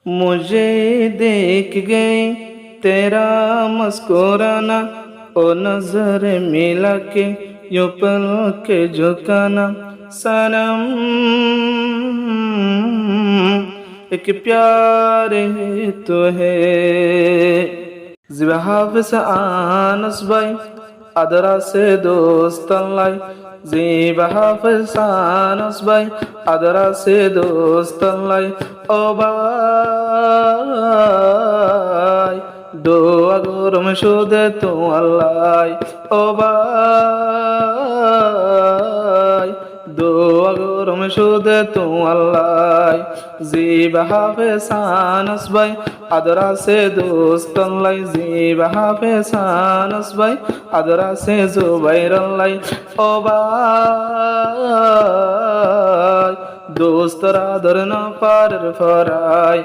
मुझे देख गए तेरा मुस्कुराना, ओ नजर मिला के यूं पल के झुकाना। सनम एक प्यार तो है। জিবা হাফেজ আনাস ভাই আদরা সে দোস্তাল্লাই, জিবা হাফেজ আনাস ভাই আদরা সে দোস্তাল্লাই। ও ভাই দোয়া গরম শুধু তো আল্লাহ। ও ভাই দোয়া গরম শুধু তো আল্লাহ। জিবা হাফেজ আনাস ভাই আদরা সে দোস্তাল্লাই, জিবা হাফেজ আনাস ভাই আদরা সে জুবাইরাল্লাই। ও ভাই দোস্তরা ধরে না পারের ফরাই।